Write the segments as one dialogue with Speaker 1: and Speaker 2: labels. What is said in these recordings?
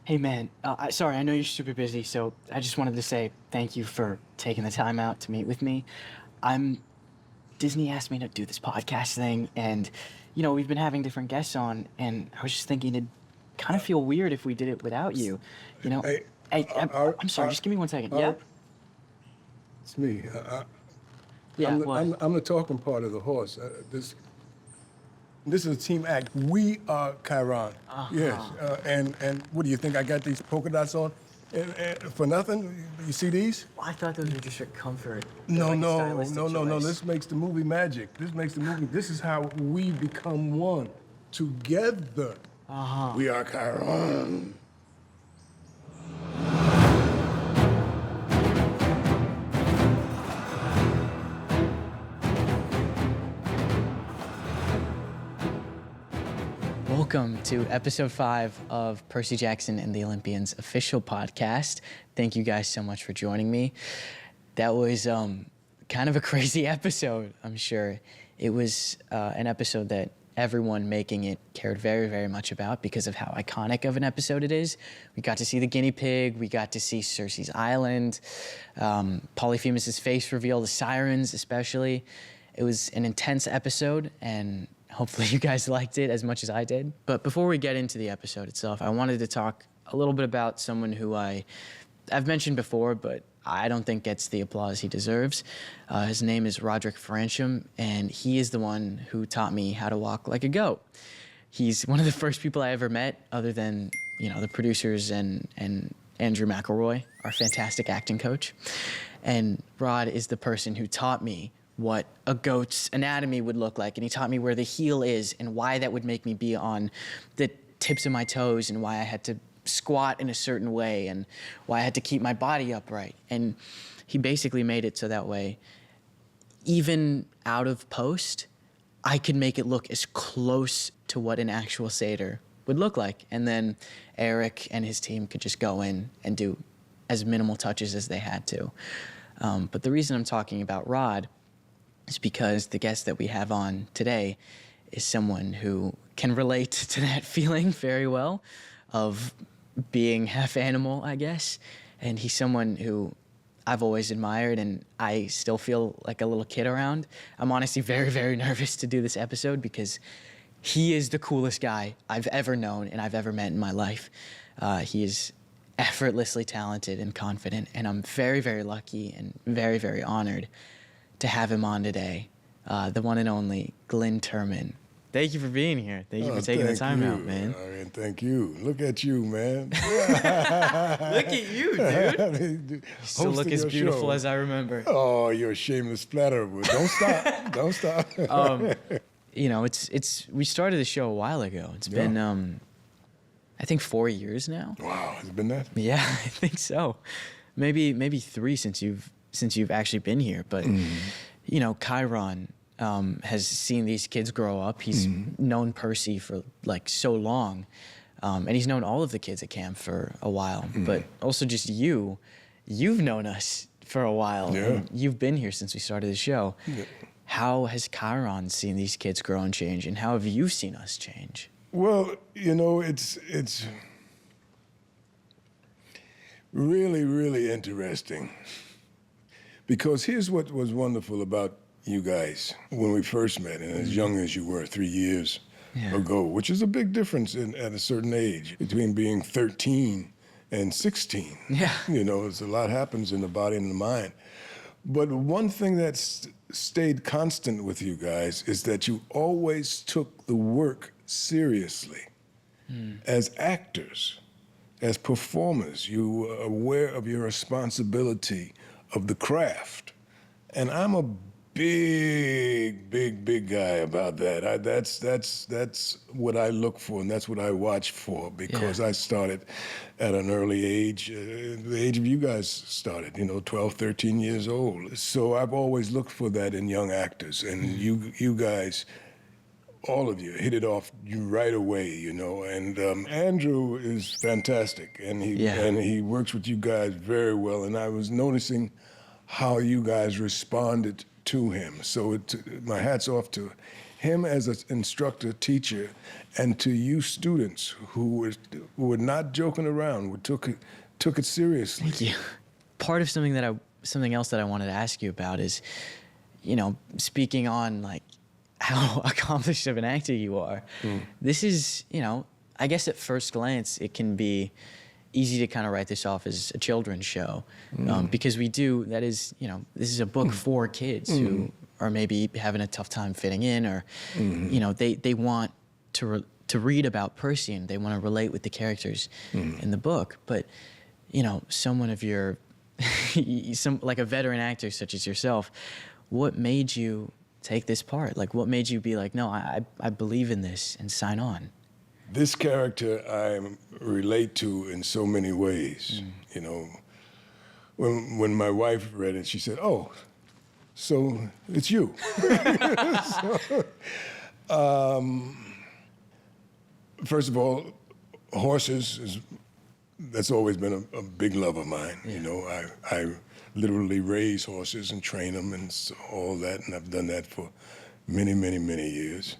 Speaker 1: Hey man, sorry, I know you're super busy, so I just wanted to say thank you for taking the time out to meet with me. I'm Disney asked me to do this podcast thing, and we've been having different guests on, and I was just thinking it'd kind of feel weird if we did it without you. You know,
Speaker 2: Hey,
Speaker 1: hey, I'm sorry, just give me 1 second. Yeah,
Speaker 2: it's me.
Speaker 1: yeah. What?
Speaker 2: I'm the talking part of the horse. This is a team act. We are Quíron. Yes. And what do you think? I got these polka dots on for nothing? You see these?
Speaker 1: Well, I thought those were just for comfort.
Speaker 2: No,
Speaker 1: like a
Speaker 2: no,
Speaker 1: stylistic
Speaker 2: no, no, no.
Speaker 1: choice.
Speaker 2: This makes the movie magic. This is how we become one. Together. We are Quíron.
Speaker 1: Welcome to episode 5 of Percy Jackson and the Olympians official podcast. Thank you guys so much for joining me. That was kind of a crazy episode, I'm sure. It was an episode that everyone making it cared very, very much about because of how iconic of an episode it is. We got to see the guinea pig, we got to see Cersei's island, Polyphemus' face reveal, the sirens especially. It was an intense episode, and hopefully you guys liked it as much as I did. But before we get into the episode itself, I wanted to talk a little bit about someone who I've mentioned before, but I don't think gets the applause he deserves. His name is Roderick Francham, and he is the one who taught me how to walk like a goat. He's one of the first people I ever met, other than, the producers and Andrew McElroy, our fantastic acting coach. And Rod is the person who taught me what a goat's anatomy would look like, and he taught me where the heel is and why that would make me be on the tips of my toes and why I had to squat in a certain way and why I had to keep my body upright. And he basically made it so that way, even out of post, I could make it look as close to what an actual satyr would look like. And then Eric and his team could just go in and do as minimal touches as they had to. But the reason I'm talking about Rod is because the guest that we have on today is someone who can relate to that feeling very well of being half animal, I guess. And he's someone who I've always admired, and I still feel like a little kid around. I'm honestly very, very nervous to do this episode because he is the coolest guy I've ever known and I've ever met in my life. He is effortlessly talented and confident, and I'm very, very lucky and very, very honored to have him on today, the one and only Glynn Turman. Thank you for being here. Thank you for taking the time out, man.
Speaker 2: Thank you. Look at you, man.
Speaker 1: Look at you, dude. You still look as beautiful as I remember.
Speaker 2: Oh, you're a shameless flatterer. Don't stop. Don't stop.
Speaker 1: We started the show a while ago. It's been, I think 4 years now.
Speaker 2: Wow, has it been that?
Speaker 1: Yeah, I think so. Maybe 3 since you've actually been here. But, Quíron has seen these kids grow up. He's known Percy for like so long. And he's known all of the kids at camp for a while. But also just you've known us for a while.
Speaker 2: Yeah.
Speaker 1: And you've been here since we started the show. Yeah. How has Quíron seen these kids grow and change? And how have you seen us change?
Speaker 2: Well, it's really, really interesting. Because here's what was wonderful about you guys when we first met, and as young as you were 3 years ago, which is a big difference at a certain age between being 13 and 16.
Speaker 1: Yeah.
Speaker 2: It's a lot happens in the body and the mind. But one thing that's stayed constant with you guys is that you always took the work seriously. As actors, as performers, you were aware of your responsibility of the craft. And I'm a big guy about that. That's what I look for, and that's what I watch for, because I started at an early age, the age of you guys started, 12, 13 years old. So I've always looked for that in young actors, and you guys, all of you, hit it off right away, and Andrew is fantastic, and he works with you guys very well, and I was noticing how you guys responded to him. So my hat's off to him as an instructor, teacher, and to you students who were not joking around. We took it seriously.
Speaker 1: Thank you. Part of something else that I wanted to ask you about is, speaking on like how accomplished of an actor you are. This is, I guess at first glance it can be easy to kind of write this off as a children's show, because this is a book for kids who are maybe having a tough time fitting in, or they want to read about Percy and they want to relate with the characters in the book. But someone of your like a veteran actor such as yourself, what made you take this part? Like, what made you be like, no, I believe in this and sign on?
Speaker 2: This character I relate to in so many ways. When my wife read it, she said, "Oh, so it's you." First of all, horses that's always been a big love of mine. Yeah. I literally raise horses and train them and all that, and I've done that for many, many, many years.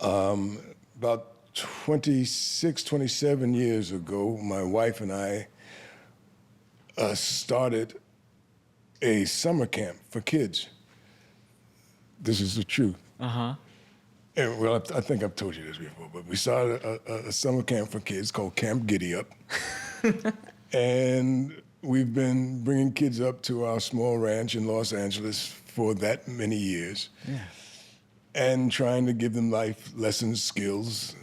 Speaker 2: About 26, 27 years ago, my wife and I started a summer camp for kids. This is the truth.
Speaker 1: Uh-huh.
Speaker 2: And, well, I think I've told you this before, but we started a summer camp for kids called Camp Giddy Up. And we've been bringing kids up to our small ranch in Los Angeles for that many years.
Speaker 1: Yeah.
Speaker 2: And trying to give them life lessons, skills,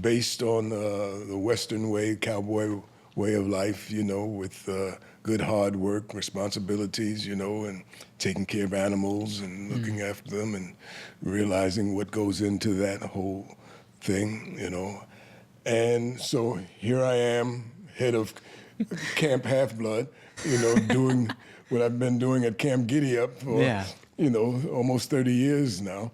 Speaker 2: based on the Western way, cowboy way of life, with good hard work, responsibilities, and taking care of animals and looking after them and realizing what goes into that whole thing, And so here I am, head of Camp Half-Blood, doing what I've been doing at Camp Giddy Up for, almost 30 years now.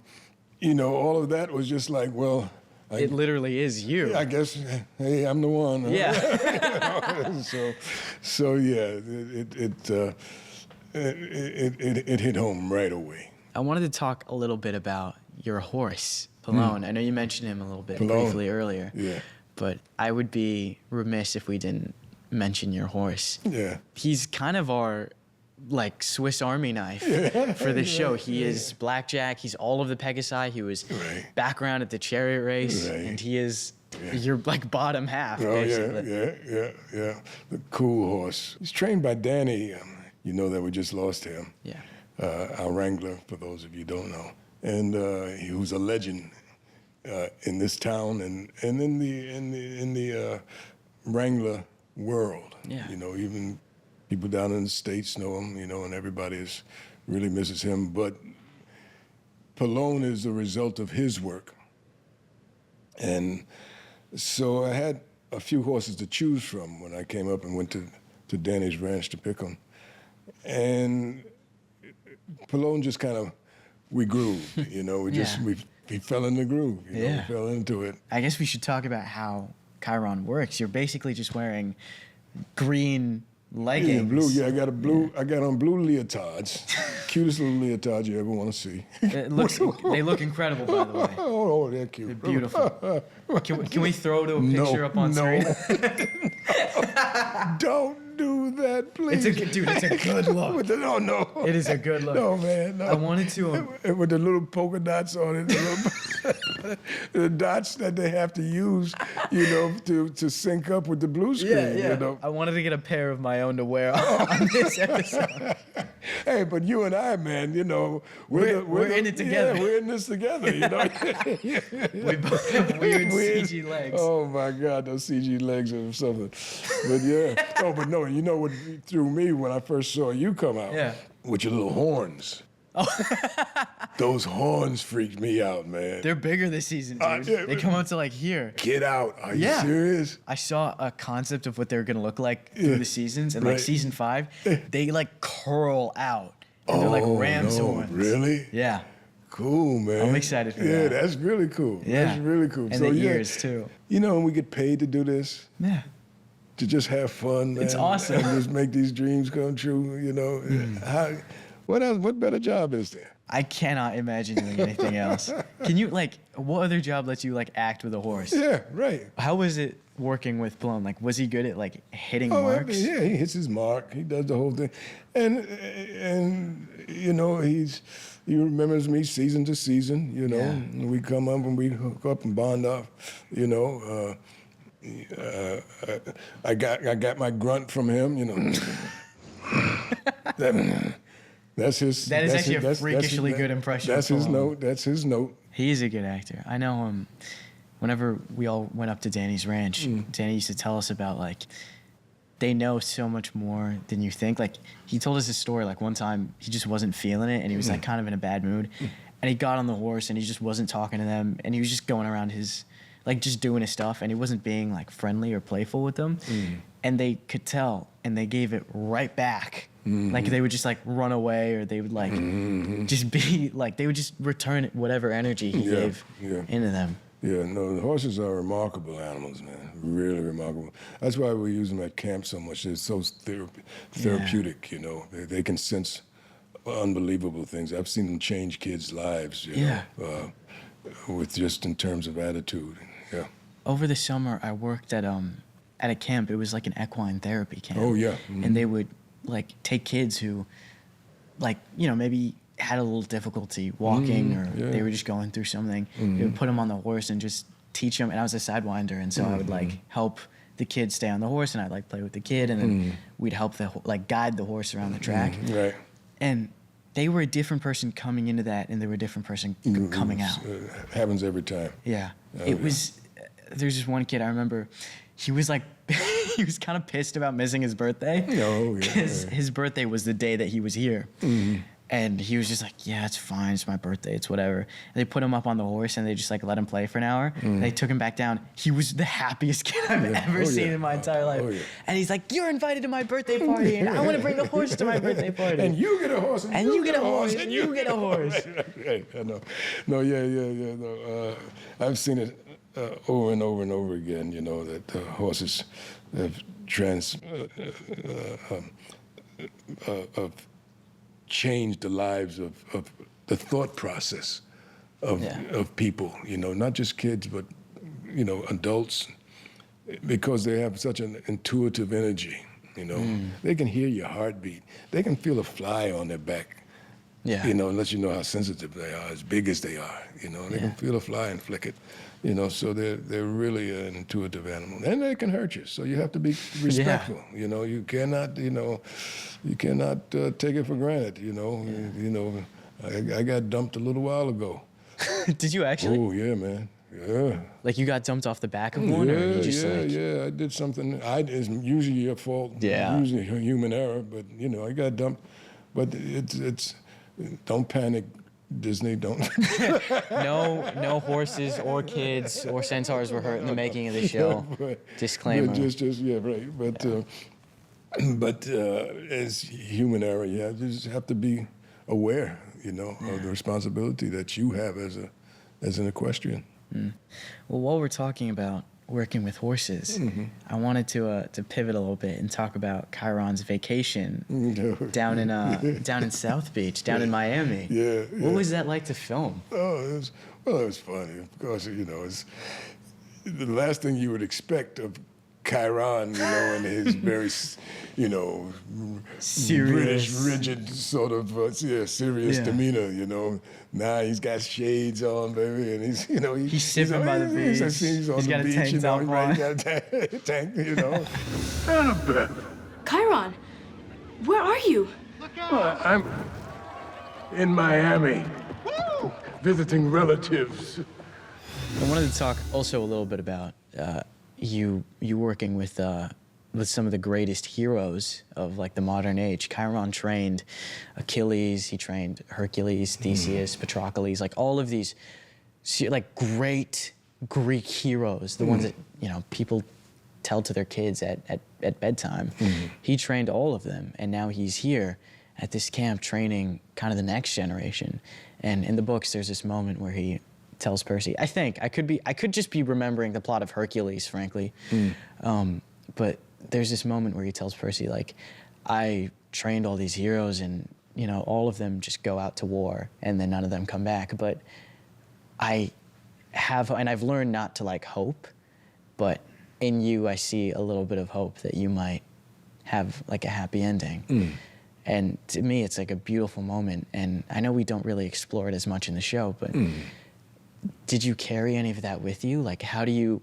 Speaker 2: All of that was just like, well...
Speaker 1: It literally is you.
Speaker 2: I guess, hey, I'm the one. Huh?
Speaker 1: Yeah.
Speaker 2: So yeah, it hit home right away.
Speaker 1: I wanted to talk a little bit about your horse, Pelon. I know you mentioned him a little bit briefly earlier.
Speaker 2: Yeah.
Speaker 1: But I would be remiss if we didn't mention your horse.
Speaker 2: Yeah.
Speaker 1: He's kind of our Swiss Army knife for this show. He is Blackjack. He's all of the Pegasi. He was background at the chariot race, and he is your bottom half, basically.
Speaker 2: Yeah. The cool horse. He's trained by Danny. That we just lost him.
Speaker 1: Yeah.
Speaker 2: Our wrangler, for those of you who don't know, and he was a legend in this town and in the wrangler world.
Speaker 1: Yeah.
Speaker 2: Even people down in the States know him, and everybody really misses him. But Pelon is the result of his work. And so I had a few horses to choose from when I came up and went to Danny's ranch to pick them. And Pelon just we grooved, we fell in the groove, we fell into it.
Speaker 1: I guess we should talk about how Quíron works. You're basically just wearing green leggings.
Speaker 2: Yeah, blue. Yeah, I got on blue leotards. Cutest little leotards you ever want to see.
Speaker 1: They look incredible, by the way.
Speaker 2: Oh, they're cute.
Speaker 1: They're beautiful. Can we throw to a picture up on screen?
Speaker 2: Don't do that, please.
Speaker 1: It's a good look.
Speaker 2: No.
Speaker 1: It is a good look.
Speaker 2: No, man. No.
Speaker 1: I wanted to.
Speaker 2: With the little polka dots on it, the dots that they have to use, to sync up with the blue screen.
Speaker 1: Yeah. I wanted to get a pair of my own to wear on this episode.
Speaker 2: Hey, but you and I, man,
Speaker 1: we're in it together.
Speaker 2: Yeah, we're in this together,
Speaker 1: We both have weird CG legs.
Speaker 2: Oh my God, those CG legs are something. But yeah. Oh, but no, you know what threw me when I first saw you come out?
Speaker 1: Yeah.
Speaker 2: With your little horns. Oh. Those horns freaked me out, man.
Speaker 1: They're bigger this season, dude.
Speaker 2: Yeah,
Speaker 1: they come up to here.
Speaker 2: Get out. Are you serious?
Speaker 1: I saw a concept of what they're going to look like through the seasons. And season 5, they curl out. And they're ram's horns.
Speaker 2: Really?
Speaker 1: Yeah.
Speaker 2: Cool, man.
Speaker 1: I'm excited for that.
Speaker 2: Yeah, that's really cool.
Speaker 1: Yeah.
Speaker 2: That's really cool.
Speaker 1: And the ears, too.
Speaker 2: And we get paid to do this.
Speaker 1: Yeah.
Speaker 2: To just have fun, man.
Speaker 1: It's awesome.
Speaker 2: And just make these dreams come true, What else? What better job is there?
Speaker 1: I cannot imagine doing anything else. Can you, like, what other job lets you, like, act with a horse?
Speaker 2: Yeah, right.
Speaker 1: How was it working with Plum? Like, was he good at, like, hitting marks?
Speaker 2: Yeah, he hits his mark. He does the whole thing. And you know, he remembers me season to season, you know. And we come up and we hook up and bond up, you know. I got my grunt from him, you know. That's his.
Speaker 1: That is actually a freakishly good impression.
Speaker 2: That's his note. That's his note.
Speaker 1: He's a good actor. I know whenever we all went up to Danny's ranch, Danny used to tell us about, like, they know so much more than you think. Like, he told us a story, like, one time he just wasn't feeling it and he was like kind of in a bad mood. And he got on the horse and he just wasn't talking to them and he was just going around his, like, just doing his stuff, and he wasn't being, like, friendly or playful with them. And they could tell, and they gave it right back. Like, they would just, like, run away, or they would, like, just be, like, they would just return whatever energy he gave into them.
Speaker 2: Yeah, no, the horses are remarkable animals, man. Really remarkable. That's why we use them at camp so much. They're so therapeutic, you know. They can sense unbelievable things. I've seen them change kids' lives, you know, with just in terms of attitude. Yeah.
Speaker 1: Over the summer, I worked at a camp. It was like an equine therapy camp.
Speaker 2: Oh, yeah.
Speaker 1: And they would, like, take kids who, like, you know, maybe had a little difficulty walking or they were just going through something. They would put them on the horse and just teach them. And I was a sidewinder, and so I would, like, help the kid stay on the horse, and I'd, like, play with the kid, and then we'd help guide the horse around the track.
Speaker 2: Right.
Speaker 1: And they were a different person coming into that, and they were a different person coming out.
Speaker 2: Happens every time.
Speaker 1: Yeah. It was, there's this one kid I remember, he was, like, he was kind of pissed about missing his birthday. Because his birthday was the day that he was here. And he was just like, yeah, it's fine. It's my birthday. It's whatever. And they put him up on the horse, and they just, like, let him play for an hour. And they took him back down. He was the happiest kid I've ever seen in my entire life. And he's like, you're invited to my birthday party, and I want to bring the horse to my birthday party.
Speaker 2: And you get a horse, and
Speaker 1: you get a horse, and you get a horse.
Speaker 2: Right. I know. No, No. I've seen it over and over and over again, you know, that horses have changed the lives of the thought process of people, you know, not just kids, but, you know, adults, because they have such an intuitive energy, you know. They can hear your heartbeat. They can feel a fly on their back, you know, and let you know how sensitive they are, as big as they are, you know. They can feel a fly and flick it, you know, so they're really an intuitive animal. And they can hurt you, so you have to be respectful, you know. You cannot, you know, take it for granted, you know. You know, I got dumped a little while ago.
Speaker 1: Did you actually?
Speaker 2: Oh, yeah, man. Yeah.
Speaker 1: Like, you got dumped off the back of one? Or you just
Speaker 2: I did something. It's usually your fault. Yeah. Usually human error, but, you know, I got dumped. But it's don't panic, Disney, don't.
Speaker 1: No horses or kids or centaurs were hurt in the making of the show. Disclaimer.
Speaker 2: But as human error, you just have to be aware, you know, of the responsibility that you have as an equestrian.
Speaker 1: Well, while we're talking about working with horses, I wanted to pivot a little bit and talk about Quíron's vacation down in South Beach, down in Miami. What was that like to film?
Speaker 2: Oh, it was funny. Of course, you know, it's the last thing you would expect of Quíron, you know, and his very, you know,
Speaker 1: serious,
Speaker 2: British, rigid sort of, serious demeanor, you know. Now he's got shades on, baby, and he's, you know,
Speaker 1: he's sipping by the beach.
Speaker 2: He's on the beach, you know, he's got a tank, you know. Annabelle.
Speaker 3: Quíron, where are you?
Speaker 2: I'm in Miami, visiting relatives.
Speaker 1: I wanted to talk also a little bit about you working with some of the greatest heroes of, like, the modern age. Quíron trained Achilles, he trained Hercules, Theseus, Patroclus, like all of these, like, great Greek heroes, the ones that, you know, people tell to their kids at bedtime. He trained all of them, and now he's here at this camp training kind of the next generation. And in the books, there's this moment where he tells Percy, I could just be remembering the plot of Hercules, frankly, but there's this moment where he tells Percy, like, I trained all these heroes, and you know, all of them just go out to war and then none of them come back. But I've learned not to like hope, but in you, I see a little bit of hope that you might have like a happy ending. And to me, it's like a beautiful moment. And I know we don't really explore it as much in the show, but did you carry any of that with you? Like, how do you,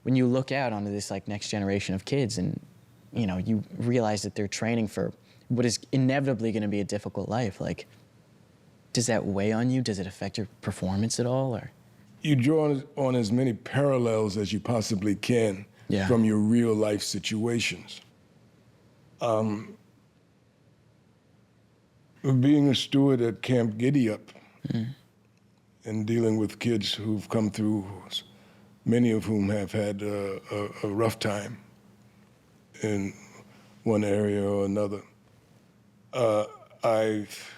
Speaker 1: when you look out onto this like next generation of kids and, you know, you realize that they're training for what is inevitably going to be a difficult life, like, does that weigh on you? Does it affect your performance at all, or?
Speaker 2: You draw on as many parallels as you possibly can from your real life situations. Being a steward at Camp Giddy-Up and dealing with kids who've come through, many of whom have had a rough time in one area or another. I've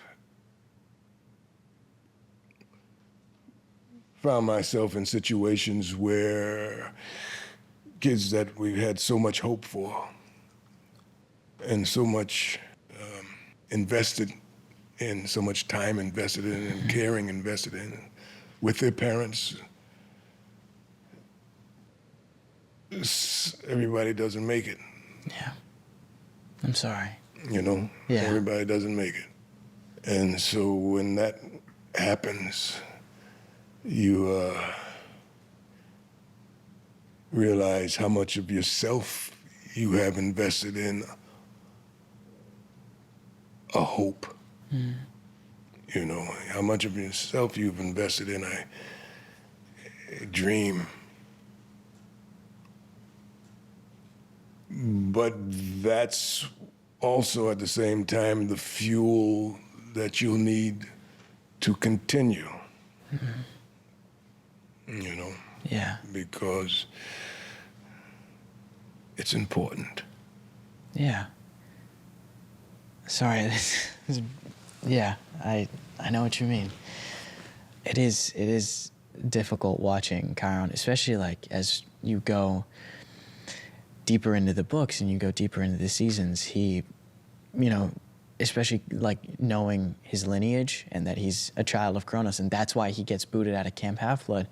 Speaker 2: found myself in situations where kids that we had so much hope for and so much invested in, so much time invested in and caring invested in with their parents. Everybody doesn't make it.
Speaker 1: Yeah. I'm sorry.
Speaker 2: You know?
Speaker 1: Yeah.
Speaker 2: Everybody doesn't make it. And so when that happens, you realize how much of yourself you have invested in a hope. You know, how much of yourself you've invested in a dream. But that's also at the same time the fuel that you'll need to continue. You know?
Speaker 1: Yeah.
Speaker 2: Because it's important.
Speaker 1: Yeah. Sorry, yeah, I know what you mean. It is difficult watching Quíron, especially like as you go deeper into the books and you go deeper into the seasons. He, you know, especially like knowing his lineage and that he's a child of Kronos, and that's why he gets booted out of Camp Half-Blood,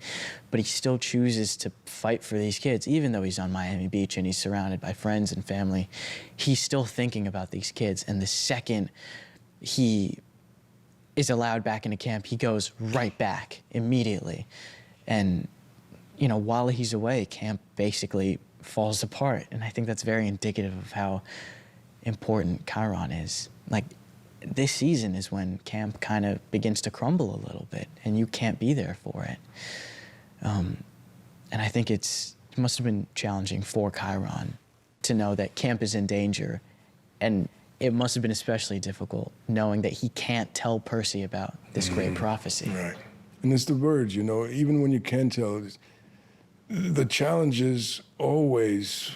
Speaker 1: but he still chooses to fight for these kids, even though he's on Miami Beach and he's surrounded by friends and family. He's still thinking about these kids, and the second he is allowed back into camp, he goes right back immediately. And, you know, while he's away, camp basically falls apart, and I think that's very indicative of how important Quíron is. Like, this season is when camp kind of begins to crumble a little bit, and you can't be there for it. And I think it must have been challenging for Quíron to know that camp is in danger, and it must have been especially difficult knowing that he can't tell Percy about this great prophecy.
Speaker 2: Right. And it's the words, you know, even when you can tell, the challenge is always,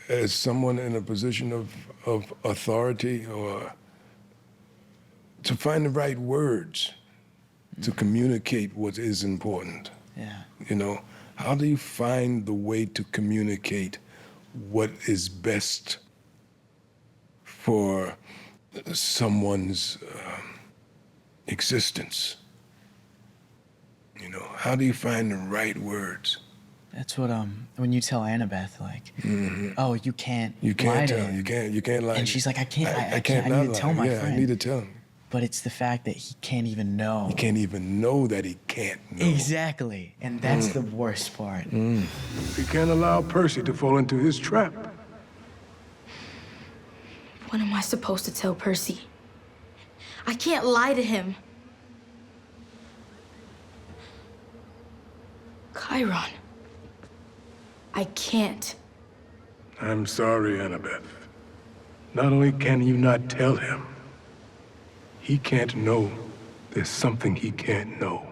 Speaker 2: as someone in a position of authority, or to find the right words to communicate what is important.
Speaker 1: Yeah.
Speaker 2: You know, how do you find the way to communicate what is best for someone's existence? You know, how do you find the right words?
Speaker 1: That's what when you tell Annabeth, like, oh, you can't
Speaker 2: You
Speaker 1: lie
Speaker 2: can't
Speaker 1: to
Speaker 2: tell.
Speaker 1: him.
Speaker 2: You can't lie.
Speaker 1: And she's like, I can't. I
Speaker 2: can't
Speaker 1: need
Speaker 2: not
Speaker 1: to
Speaker 2: lie.
Speaker 1: tell my
Speaker 2: yeah,
Speaker 1: friend.
Speaker 2: I need to tell him.
Speaker 1: But it's the fact that he can't even know.
Speaker 2: He can't even know that he can't know.
Speaker 1: Exactly, and that's the worst part.
Speaker 2: We can't allow Percy to fall into his trap.
Speaker 3: What am I supposed to tell Percy? I can't lie to him. Quíron. I can't.
Speaker 2: I'm sorry, Annabeth. Not only can you not tell him, he can't know there's something he can't know.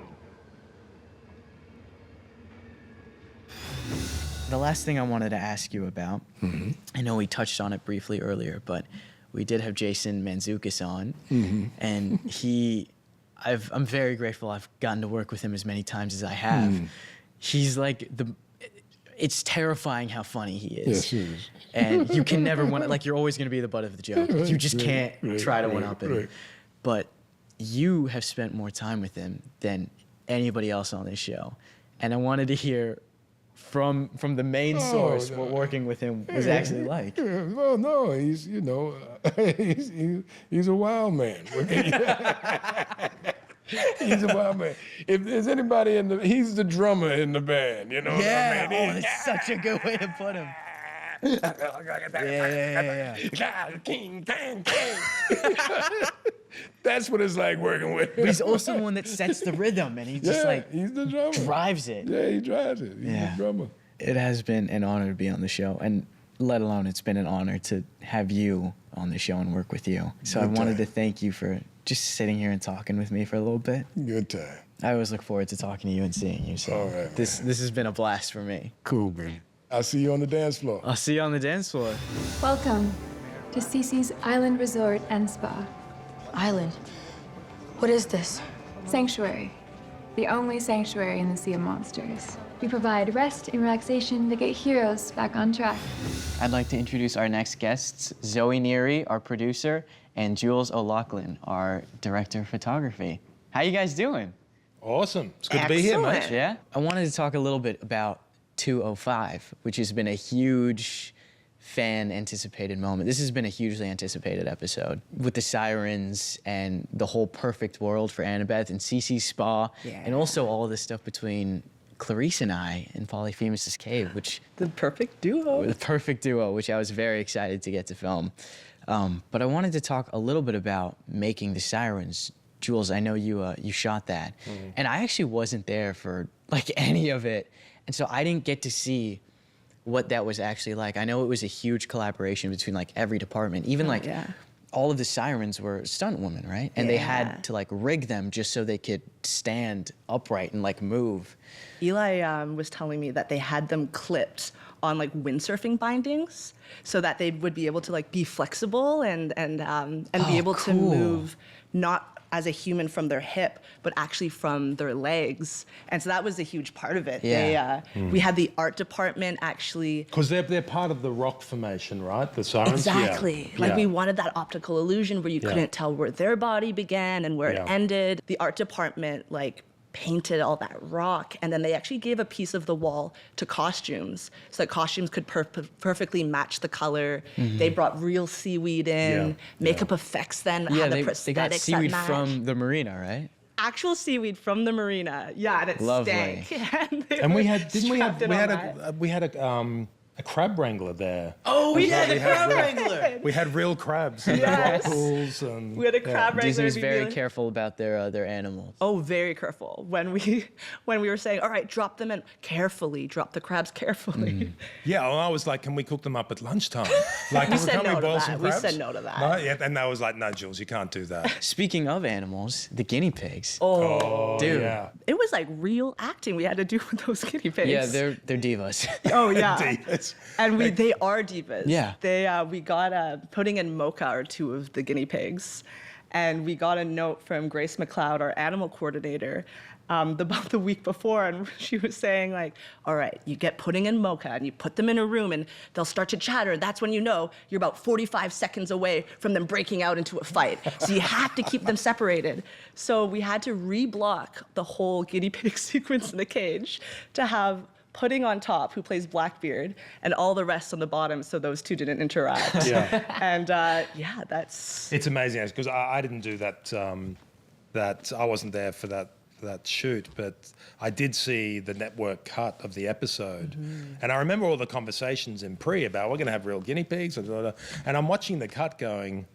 Speaker 1: The last thing I wanted to ask you about, I know we touched on it briefly earlier, but we did have Jason Mantzoukas on, and I'm very grateful I've gotten to work with him as many times as I have. He's like it's terrifying how funny he is.
Speaker 2: Yes, he is.
Speaker 1: And you can never want like you're always going to be the butt of the joke. You just can't try to one-up him.
Speaker 2: Right.
Speaker 1: you have spent more time with him than anybody else on this show. And I wanted to hear from the main source what working with him was actually like.
Speaker 2: Yeah, well, no, he's, you know, he's a wild man. He's a wild man. If there's anybody he's the drummer in the band, you know what I mean?
Speaker 1: Oh, that's such a good way to put him. Yeah.
Speaker 2: King. That's what it's like working with him.
Speaker 1: But he's also the one that sets the rhythm, and he just
Speaker 2: he's the drummer.
Speaker 1: drives it.
Speaker 2: Yeah, he drives it. He's the drummer.
Speaker 1: It has been an honor to be on the show, and let alone it's been an honor to have you on the show and work with you. So I wanted to thank you for just sitting here and talking with me for a little bit.
Speaker 2: Good time.
Speaker 1: I always look forward to talking to you and seeing you. So
Speaker 2: All right,
Speaker 1: this has been a blast for me.
Speaker 2: Cool, man. I'll see you on the dance floor.
Speaker 1: I'll see you on the dance floor.
Speaker 4: Welcome to Cece's Island Resort and Spa.
Speaker 3: Island. What is this?
Speaker 4: Sanctuary. The only sanctuary in the Sea of Monsters. We provide rest and relaxation to get heroes back on track.
Speaker 1: I'd like to introduce our next guests, Zoe Neary, our producer, and Jules O'Loughlin, our director of photography. How you guys doing?
Speaker 5: Awesome. It's good to be here, mate.
Speaker 1: Yeah? I wanted to talk a little bit about 205, which has been a huge fan-anticipated moment. This has been a hugely anticipated episode with the sirens and the whole perfect world for Annabeth and Cece's spa, and also all of this stuff between Clarice and I in Polyphemus's cave, which...
Speaker 6: The perfect duo.
Speaker 1: The perfect duo, which I was very excited to get to film. But I wanted to talk a little bit about making the sirens. Jules, I know you shot that. And I actually wasn't there for like any of it. And so I didn't get to see what that was actually like. I know it was a huge collaboration between like every department, even all of the sirens were stunt women, right? And they had to like rig them just so they could stand upright and like move.
Speaker 6: Eli was telling me that they had them clipped on like windsurfing bindings so that they would be able to like be flexible and be able to move not as a human from their hip, but actually from their legs. And so that was a huge part of it.
Speaker 1: Yeah.
Speaker 6: We had the art department actually.
Speaker 5: Because they're part of the rock formation, right? The sirens?
Speaker 6: Exactly.
Speaker 5: Yeah.
Speaker 6: Like we wanted that optical illusion where you couldn't tell where their body began and where it ended. The art department like painted all that rock, and then they actually gave a piece of the wall to costumes so that costumes could perfectly match the color. They brought real seaweed in, makeup effects then had the prosthetics
Speaker 1: they got seaweed
Speaker 6: that match.
Speaker 1: from the marina, right?
Speaker 6: Actual seaweed from the marina, and it
Speaker 1: Lovely.
Speaker 6: stank.
Speaker 5: And we had a crab wrangler there.
Speaker 1: Oh,
Speaker 6: we
Speaker 1: yeah,
Speaker 6: did.
Speaker 1: the crab wrangler.
Speaker 5: We had real crabs in the rock pools. And,
Speaker 6: We had a crab wrangler.
Speaker 1: Disney's
Speaker 6: We'd be
Speaker 1: very
Speaker 6: like-
Speaker 1: careful about their animals.
Speaker 6: Oh, very careful. When we were saying, all right, drop them in carefully, drop the crabs carefully.
Speaker 5: Yeah, well, I was like, can we cook them up at lunchtime? Like,
Speaker 6: We said
Speaker 5: can't
Speaker 6: no to
Speaker 5: boil
Speaker 6: that.
Speaker 5: some
Speaker 6: We
Speaker 5: crabs?
Speaker 6: said no to that.
Speaker 5: No, yeah, and I was like, no, Jules, you can't do that.
Speaker 1: Speaking of animals, the guinea pigs.
Speaker 5: Oh,
Speaker 1: dude.
Speaker 5: yeah.
Speaker 6: It was like real acting we had to do with those guinea pigs.
Speaker 1: Yeah, they're divas.
Speaker 6: Oh yeah.
Speaker 5: Divas.
Speaker 6: And they are divas.
Speaker 1: Yeah.
Speaker 6: We got Pudding and Mocha are two of the guinea pigs, and we got a note from Grace McLeod, our animal coordinator, about the week before, and she was saying like, all right, you get Pudding and Mocha and you put them in a room and they'll start to chatter, and that's when you know you're about 45 seconds away from them breaking out into a fight. So you have to keep them separated. So we had to reblock the whole guinea pig sequence in the cage to have Pudding on top, who plays Blackbeard, and all the rest on the bottom, so those two didn't interact.
Speaker 5: Yeah.
Speaker 6: And that's...
Speaker 5: It's amazing because I didn't do that. That I wasn't there for that shoot, but I did see the network cut of the episode, and I remember all the conversations in pre about we're going to have real guinea pigs, and I'm watching the cut going,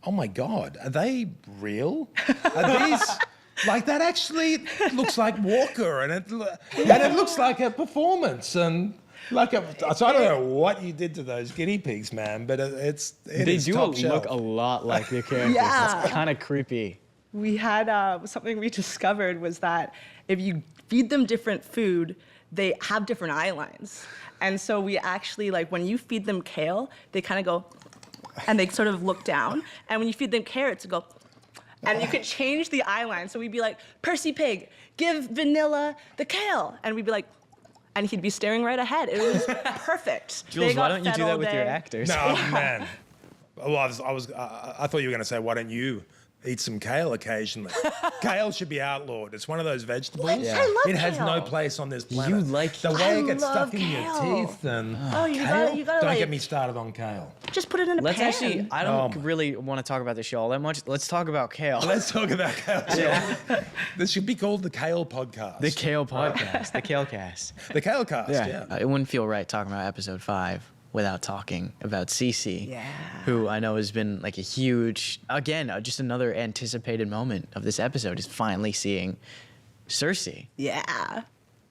Speaker 5: oh my God, are they real? Are these? Like that actually looks like Walker, and it looks like a performance, and like so I don't know what you did to those guinea pigs, man, but
Speaker 1: They
Speaker 5: is
Speaker 1: do
Speaker 5: top
Speaker 1: look
Speaker 5: shelf.
Speaker 1: a lot like their characters.
Speaker 6: Yeah.
Speaker 1: It's kind of creepy.
Speaker 6: We had something we discovered was that if you feed them different food, they have different eye lines. And so we actually, like when you feed them kale, they kind of go, and they sort of look down. And when you feed them carrots, they go, and you could change the eye line. So we'd be like, Percy Pig, give Vanilla the kale. And we'd be like, and he'd be staring right ahead. It was perfect.
Speaker 1: Jules, why don't you do that with your actors?
Speaker 5: No, man. Well, I thought you were going to say, why don't you eat some kale occasionally. Kale should be outlawed. It's one of those vegetables.
Speaker 3: What? Yeah. I love
Speaker 5: It has no
Speaker 3: kale.
Speaker 5: place on this planet.
Speaker 1: You like
Speaker 5: the way
Speaker 3: I
Speaker 5: it gets
Speaker 3: love
Speaker 5: stuck in your
Speaker 3: kale.
Speaker 5: teeth and
Speaker 3: You
Speaker 5: kale.
Speaker 3: gotta
Speaker 5: Don't
Speaker 3: like,
Speaker 5: get me started on kale.
Speaker 3: just put it in a
Speaker 1: Let's
Speaker 3: pan.
Speaker 1: actually, I don't really want to talk about the show all that much. Let's talk about kale.
Speaker 5: Let's talk about kale. This should be called the Kale Podcast.
Speaker 1: The Kale Podcast, the Kale Cast.
Speaker 5: The Kale Cast, yeah.
Speaker 1: It wouldn't feel right talking about episode 5 without talking about Cece, who I know has been like a huge, again, just another anticipated moment of this episode is finally seeing Cersei.
Speaker 6: Yeah.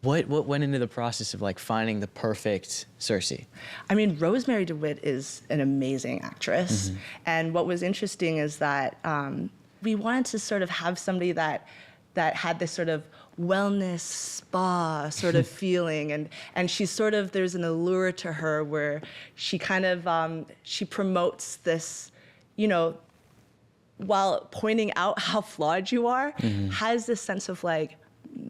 Speaker 1: What went into the process of like finding the perfect Cersei?
Speaker 6: I mean, Rosemary DeWitt is an amazing actress. And what was interesting is that we wanted to sort of have somebody that had this sort of wellness spa sort of feeling. And she's sort of, there's an allure to her where she kind of, she promotes this, you know, while pointing out how flawed you are, has this sense of like,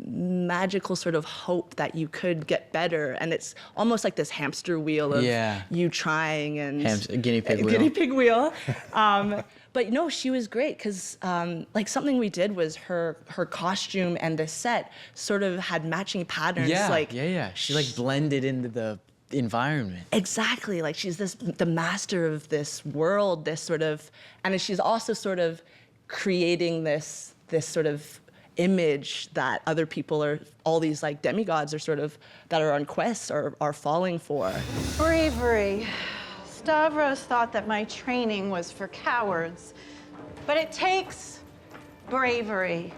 Speaker 6: magical sort of hope that you could get better, and it's almost like this hamster wheel of you trying and
Speaker 1: guinea pig wheel.
Speaker 6: Guinea pig wheel. But no, she was great because like something we did was her costume and the set sort of had matching patterns.
Speaker 1: She like blended into the environment.
Speaker 6: Exactly, like she's the master of this world, this sort of, and she's also sort of creating this sort of image that other people are, all these like demigods are sort of, that are on quests are falling for.
Speaker 7: Bravery. Stavros thought that my training was for cowards, but it takes bravery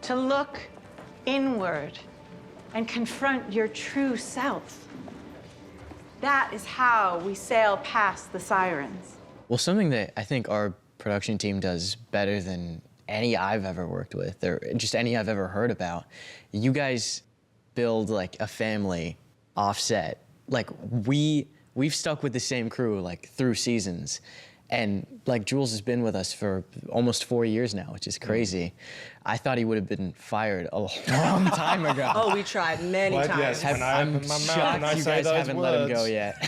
Speaker 7: to look inward and confront your true self. That is how we sail past the sirens.
Speaker 1: Well, something that I think our production team does better than any I've ever worked with, or just any I've ever heard about, you guys build like a family offset. Like we've stuck with the same crew like through seasons, and like Jules has been with us for almost 4 years now, which is crazy. I thought he would have been fired a long time ago.
Speaker 6: Oh, we tried many times.
Speaker 5: Yes, when I
Speaker 1: I'm
Speaker 5: open my mouth
Speaker 1: shocked
Speaker 5: and I
Speaker 1: you
Speaker 5: say
Speaker 1: guys
Speaker 5: those
Speaker 1: haven't let him go
Speaker 5: words.
Speaker 1: yet.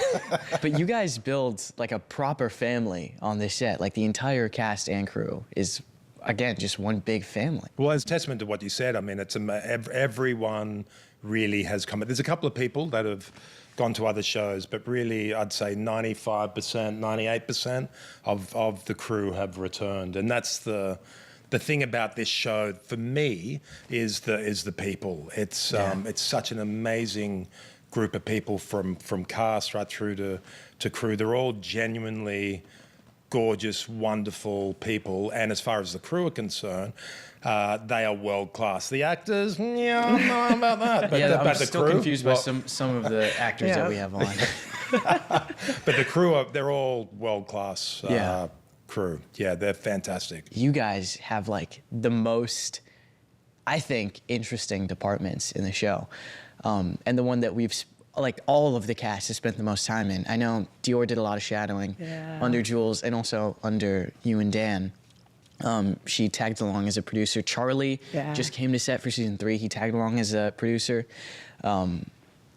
Speaker 1: But you guys build like a proper family on this set. Like the entire cast and crew is, again, just one big family.
Speaker 5: Well, as testament to what you said, I mean, it's everyone really has come. There's a couple of people that have gone to other shows, but really, I'd say 95%, 98% of the crew have returned, and that's the thing about this show for me is the people. It's such an amazing group of people from cast right through to crew. They're all genuinely gorgeous, wonderful people, and as far as the crew are concerned, they are world class. The actors, I don't know about that. But
Speaker 1: I'm
Speaker 5: the
Speaker 1: still
Speaker 5: crew,
Speaker 1: confused by some of the actors that we have on.
Speaker 5: But the crew, they're all world class crew. Yeah, they're fantastic.
Speaker 1: You guys have like the most, I think, interesting departments in the show, and the one that we've. Like all of the cast has spent the most time in. I know Dior did a lot of shadowing under Jules and also under you and Dan. She tagged along as a producer. Charlie just came to set for season 3. He tagged along as a producer.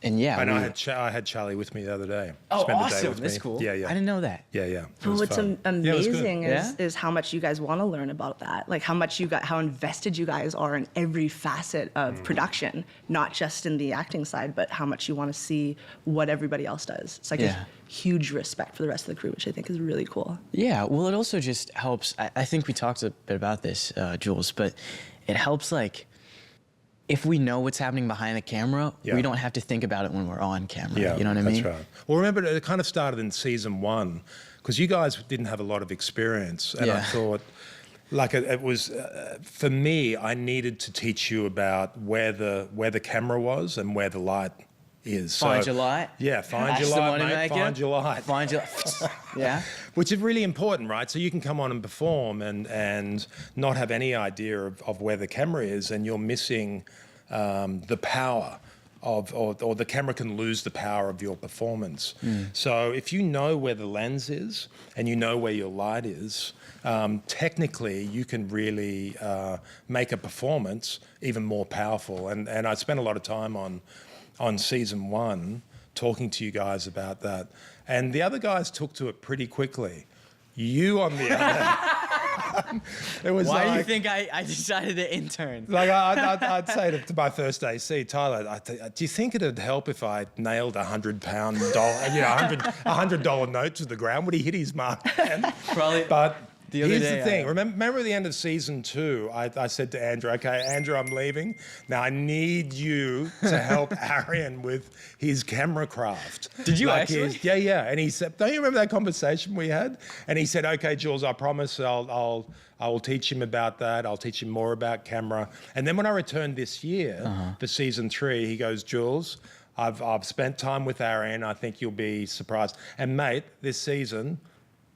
Speaker 1: And yeah,
Speaker 5: I know I had Charlie with me the other day.
Speaker 1: Oh,
Speaker 5: Spent the day
Speaker 1: awesome!
Speaker 5: with
Speaker 1: That's
Speaker 5: me.
Speaker 1: cool.
Speaker 5: Yeah.
Speaker 1: I didn't know that.
Speaker 5: Yeah. It
Speaker 6: Well,
Speaker 5: was
Speaker 6: what's
Speaker 5: fun.
Speaker 6: amazing
Speaker 1: Yeah?
Speaker 6: is how much you guys want to learn about that. Like how much how invested you guys are in every facet of production, not just in the acting side, but how much you want to see what everybody else does. It's like a huge respect for the rest of the crew, which I think is really cool.
Speaker 1: Yeah, well, it also just helps. I think we talked a bit about this, Jules, but it helps like if we know what's happening behind the camera, we don't have to think about it when we're on camera.
Speaker 5: Yeah,
Speaker 1: you know what I mean?
Speaker 5: That's right. Well, remember, it kind of started in season 1 because you guys didn't have a lot of experience, and I thought, like, it was for me. I needed to teach you about where the camera was and where the light is.
Speaker 1: Find your light.
Speaker 5: Yeah, find
Speaker 1: That's
Speaker 5: your
Speaker 1: the
Speaker 5: light,
Speaker 1: money
Speaker 5: mate.
Speaker 1: maker.
Speaker 5: Find your light.
Speaker 1: Find your yeah.
Speaker 5: Which is really important, right? So you can come on and perform and not have any idea of where the camera is, and you're missing the power or the camera can lose the power of your performance. So if you know where the lens is and you know where your light is, technically you can really make a performance even more powerful. And I spent a lot of time on season 1 talking to you guys about that. And the other guys took to it pretty quickly. You, on the other It was
Speaker 1: Why
Speaker 5: like,
Speaker 1: do you think I decided to intern?
Speaker 5: like I'd say to my first AC, Tyler, do you think it'd help if I nailed $100 note to the ground? Would he hit his mark?
Speaker 1: Probably.
Speaker 5: But
Speaker 1: The other
Speaker 5: here's
Speaker 1: day,
Speaker 5: the thing. Remember at the end of season 2, I said to Andrew, okay, Andrew, I'm leaving. Now I need you to help Arian with his camera craft.
Speaker 1: Did you actually?
Speaker 5: Yeah. And he said, don't you remember that conversation we had? And he said, okay, Jules, I promise I will teach him about that. I'll teach him more about camera. And then when I returned this year for season 3, he goes, Jules, I've spent time with Arian. I think you'll be surprised. And mate, this season,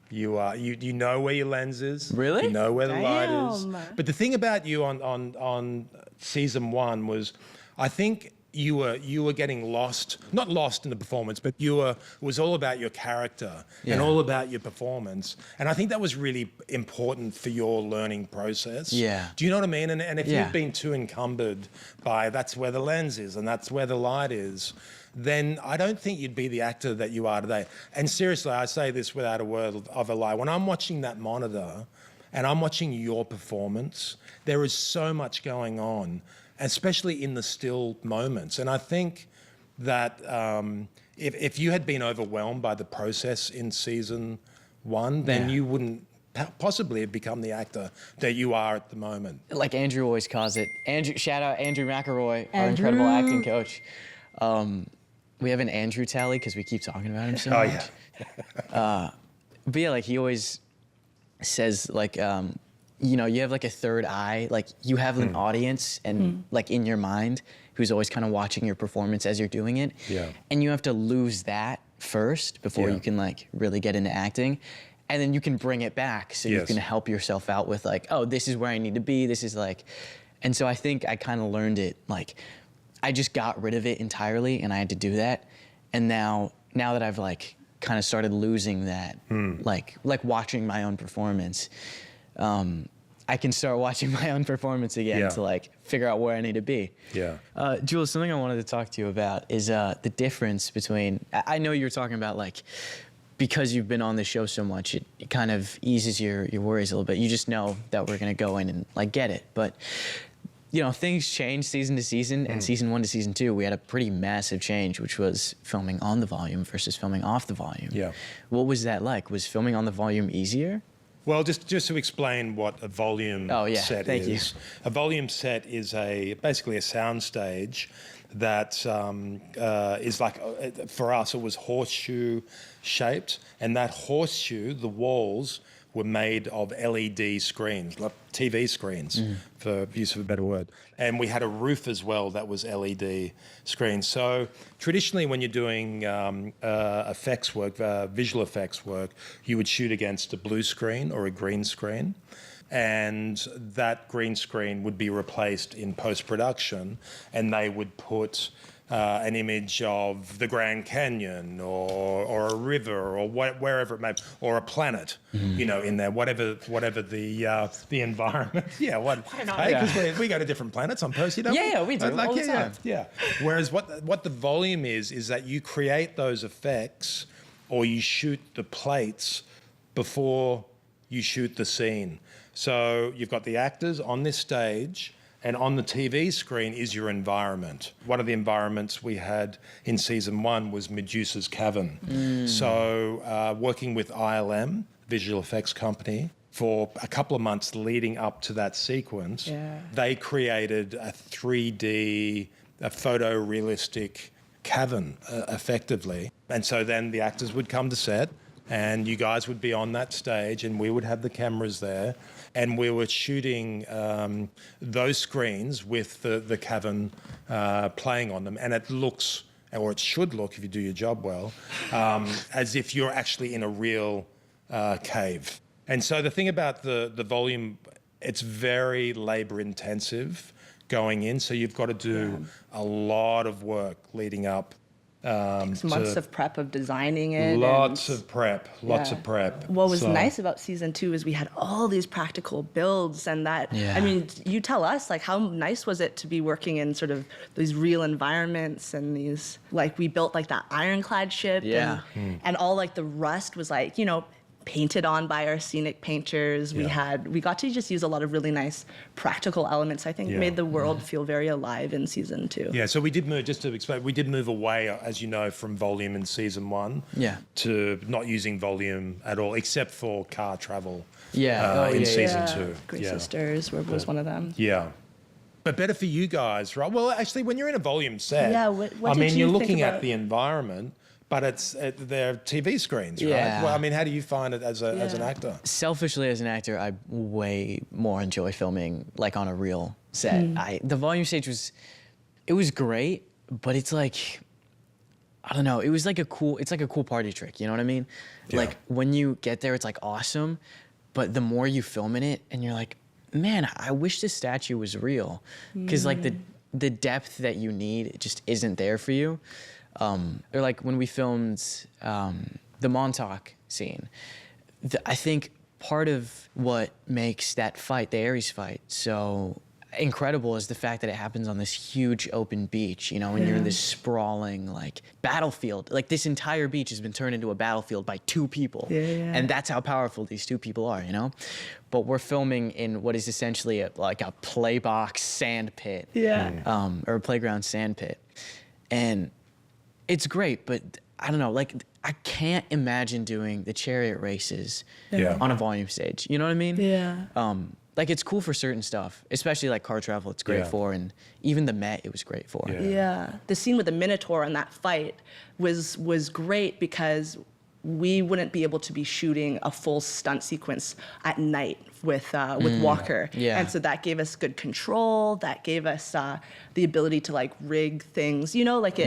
Speaker 5: you know where your lens is.
Speaker 1: Really?
Speaker 5: You know where the light is.
Speaker 6: Damn.
Speaker 5: But the thing about you on season 1 was, I think you were getting lost, not lost in the performance, but it was all about your character and all about your performance. And I think that was really important for your learning process.
Speaker 1: Yeah.
Speaker 5: Do you know what I mean? And if you've been too encumbered by that's where the lens is and that's where the light is, then I don't think you'd be the actor that you are today. And seriously, I say this without a word of a lie. When I'm watching that monitor and I'm watching your performance, there is so much going on, especially in the still moments. And I think that if you had been overwhelmed by the process in season 1, then you wouldn't possibly have become the actor that you are at the moment.
Speaker 1: Like Andrew always calls it. Shout out Andrew McElroy, our incredible acting coach. We have an Andrew tally because we keep talking about him so much.
Speaker 5: Yeah.
Speaker 1: But yeah, like he always says, like, you have like a third eye, like you have an audience and like in your mind who's always kind of watching your performance as you're doing it.
Speaker 5: Yeah.
Speaker 1: And you have to lose that first before you can like really get into acting. And then you can bring it back so you can help yourself out with like, oh, this is where I need to be. This is like, and so I think I kind of learned it like, I just got rid of it entirely and I had to do that. And now that I've like kind of started losing that, like watching my own performance, I can start watching my own performance again to like figure out where I need to be.
Speaker 5: Yeah.
Speaker 1: Jules, something I wanted to talk to you about is the difference between, I know you were talking about like, because you've been on the show so much, it kind of eases your worries a little bit. You just know that we're gonna go in and like get it. But things change season to season, and season 1 to season 2, we had a pretty massive change, which was filming on the volume versus filming off the volume.
Speaker 5: Yeah.
Speaker 1: What was that like? Was filming on the volume easier?
Speaker 5: Well, just to explain what a volume set
Speaker 1: thank
Speaker 5: is.
Speaker 1: you.
Speaker 5: A volume set is basically a sound stage that is like, for us, it was horseshoe shaped, and that horseshoe, the walls, were made of LED screens, like TV screens, for use of a better word. And we had a roof as well that was LED screens. So traditionally when you're doing effects work, visual effects work, you would shoot against a blue screen or a green screen. And that green screen would be replaced in post-production, and they would put an image of the Grand Canyon or a river or wherever it may be, or a planet, in there, whatever the environment. Yeah, why not? Because we go to different planets on Percy, don't we?
Speaker 1: Yeah, we do all the time.
Speaker 5: Yeah. Whereas what the volume is that you create those effects or you shoot the plates before you shoot the scene. So you've got the actors on this stage, and on the TV screen is your environment. One of the environments we had in season 1 was Medusa's Cavern. So working with ILM, visual effects company, for a couple of months leading up to that sequence, they created a 3D, a photorealistic cavern, effectively. And so then the actors would come to set, and you guys would be on that stage, and we would have the cameras there, and we were shooting those screens with the cavern playing on them, and it looks, or it should look if you do your job well, as if you're actually in a real cave. And so the thing about the volume, it's very labor intensive going in, so you've got to do a lot of work leading up.
Speaker 6: Months of prep of designing it.
Speaker 5: Lots of prep.
Speaker 6: What was nice about season 2 is we had all these practical builds, and that, I mean, you tell us, like, how nice was it to be working in sort of these real environments, and these, like, we built like that ironclad ship, and all like the rust was like, painted on by our scenic painters. We got to just use a lot of really nice practical elements. I think made the world feel very alive in season 2.
Speaker 5: Yeah, so we did move, just to explain, we did move away, as you know, from volume in season 1 to not using volume at all, except for car travel in season 2.
Speaker 6: Great Sisters was one of them.
Speaker 5: Yeah. But better for you guys, right? Well, actually, when you're in a volume set,
Speaker 6: what did you
Speaker 5: you're
Speaker 6: think
Speaker 5: looking
Speaker 6: about
Speaker 5: at the environment, but they're TV screens, right?
Speaker 1: Yeah.
Speaker 5: Well, I mean, how do you find it as an actor?
Speaker 1: Selfishly, as an actor, I way more enjoy filming like on a real set. The volume stage was great, but it's like, I don't know, it's like a cool party trick, you know what I mean?
Speaker 5: Yeah.
Speaker 1: Like when you get there, it's like awesome, but the more you film in it and you're like, man, I wish this statue was real. Because like the depth that you need, it just isn't there for you. Or like when we filmed the Montauk scene, I think part of what makes that fight, the Ares fight, so incredible is the fact that it happens on this huge open beach, you know, and you're in this sprawling like battlefield. Like this entire beach has been turned into a battlefield by 2 people. And that's how powerful these 2 people are, you know? But we're filming in what is essentially like a playbox sand pit. Or a playground sand pit. And it's great, but I don't know, like I can't imagine doing the chariot races on a volume stage. You know what I mean? Like it's cool for certain stuff, especially like car travel. It's great for, and even the Met, it was great for.
Speaker 6: The scene with the Minotaur in that fight was great because we wouldn't be able to be shooting a full stunt sequence at night with Walker. And so that gave us good control. That gave us the ability to like rig things. You know, like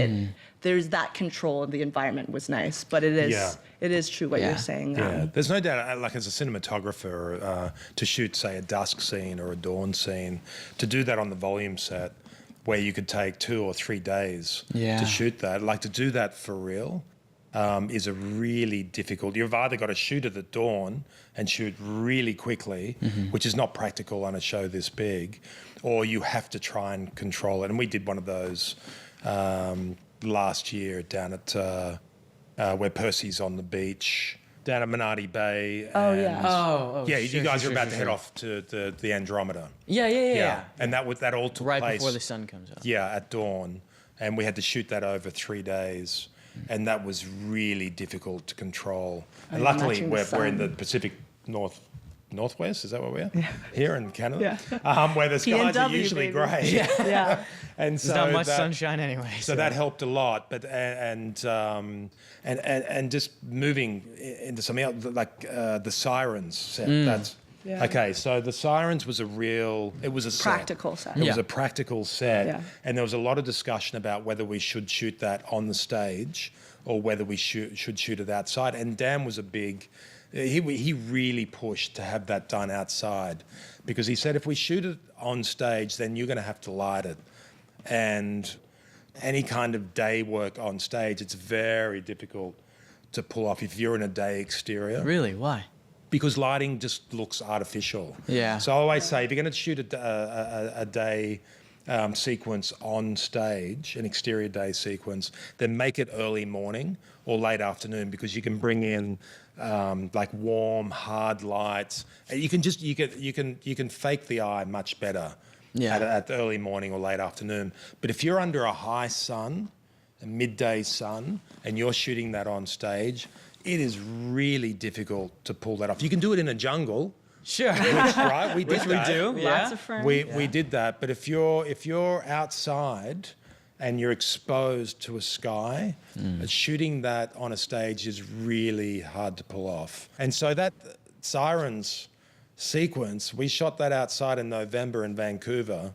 Speaker 6: there's that control of the environment was nice, but it is true what you're saying.
Speaker 5: There's no doubt, like as a cinematographer, to shoot, say, a dusk scene or a dawn scene, to do that on the volume set, where you could take 2 or 3 days to shoot that, like to do that for real, is a really difficult. You've either got to shoot it at dawn and shoot really quickly, which is not practical on a show this big, or you have to try and control it. And we did one of those last year down at where Percy's on the beach, down at Minardi Bay. You guys are about to head off to the Andromeda. And that all took place
Speaker 1: right before the sun comes up.
Speaker 5: At dawn, and we had to shoot that over 3 days, and that was really difficult to control. And luckily, we're in the Pacific Northwest, is that where we are? Here in Canada, where the skies are usually grey. And so
Speaker 1: there's not much sunshine anyway.
Speaker 5: So that helped a lot, but and just moving into something else, like the Sirens set. That's okay. So the Sirens was it was a
Speaker 6: practical set.
Speaker 5: It was a practical set, and there was a lot of discussion about whether we should shoot that on the stage or whether we should shoot it outside. And Dan was a big. He really pushed to have that done outside, because he said if we shoot it on stage, then you're going to have to light it. And any kind of day work on stage, it's very difficult to pull off if you're in a day exterior.
Speaker 1: Really? Why?
Speaker 5: Because lighting just looks artificial. So I always say, if you're going to shoot a day sequence on stage, an exterior day sequence, then make it early morning or late afternoon, because you can bring in like warm, hard lights. You can fake the eye much better at the early morning or late afternoon. But if you're under a high sun, a midday sun, and you're shooting that on stage, it is really difficult to pull that off. You can do it in a jungle.
Speaker 1: Sure.
Speaker 5: Right? We did that.
Speaker 1: We do.
Speaker 6: Lots of ferns.
Speaker 5: We did that. But if you're outside and you're exposed to a sky, shooting that on a stage is really hard to pull off. And so that Sirens sequence, we shot that outside in November in Vancouver.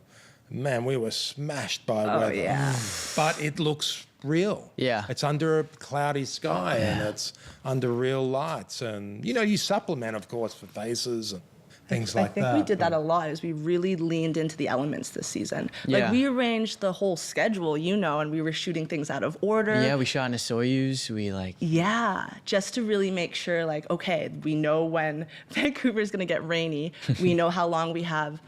Speaker 5: Man, we were smashed by weather. But it looks real. It's under a cloudy sky and it's under real lights. And, you supplement, of course, for faces and things like that.
Speaker 6: I think we did that a lot, is we really leaned into the elements this season. Like we arranged the whole schedule, and we were shooting things out of order.
Speaker 1: Yeah, we shot in a Soyuz.
Speaker 6: Just to really make sure, like, okay, we know when Vancouver's gonna get rainy. We know how long we have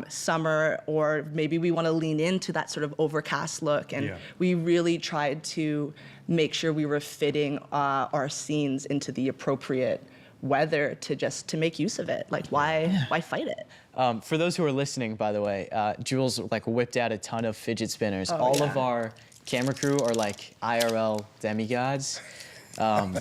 Speaker 6: summer, or maybe we want to lean into that sort of overcast look. And we really tried to make sure we were fitting our scenes into the appropriate weather to make use of it. Like, why fight it?
Speaker 1: For those who are listening, by the way, Jules like whipped out a ton of fidget spinners. All of our camera crew are like IRL demigods.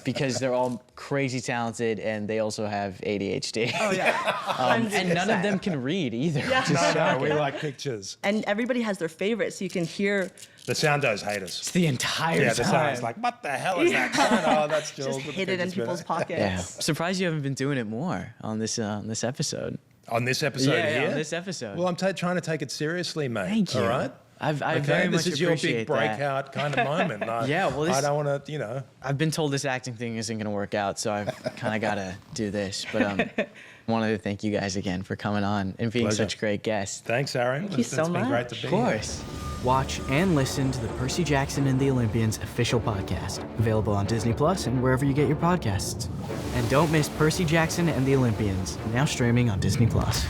Speaker 1: Because they're all crazy talented and they also have ADHD.
Speaker 6: Oh yeah.
Speaker 1: And none of them can read either.
Speaker 6: Yeah.
Speaker 5: No, we like pictures.
Speaker 6: And everybody has their favorite, so you can hear.
Speaker 5: The soundos hate us.
Speaker 1: The entire
Speaker 5: Yeah,
Speaker 1: time.
Speaker 5: the sound's like, what the hell is that? Oh, that's Jules.
Speaker 6: Just
Speaker 5: with the
Speaker 6: hid it in
Speaker 5: fidget spinner.
Speaker 6: people's pockets.
Speaker 1: Yeah. Surprised you haven't been doing it more on this episode.
Speaker 5: On this episode here?
Speaker 1: on this episode.
Speaker 5: Well, I'm trying to take it seriously, mate.
Speaker 1: Thank you.
Speaker 5: All right?
Speaker 1: I very much
Speaker 5: this is your
Speaker 1: appreciate
Speaker 5: big breakout kind of moment.
Speaker 1: Yeah, well,
Speaker 5: I don't want to,
Speaker 1: I've been told this acting thing isn't going to work out, so I've kind of got to do this. But I wanted to thank you guys again for coming on and being
Speaker 5: Pleasure.
Speaker 1: such great guests.
Speaker 5: Thanks, Aaron.
Speaker 6: Thank you so
Speaker 5: It's been great
Speaker 6: much.
Speaker 5: to be
Speaker 1: Of
Speaker 5: here.
Speaker 1: course. Watch and listen to the Percy Jackson and the Olympians official podcast, available on Disney Plus and wherever you get your podcasts. And don't miss Percy Jackson and the Olympians, now streaming on Disney Plus.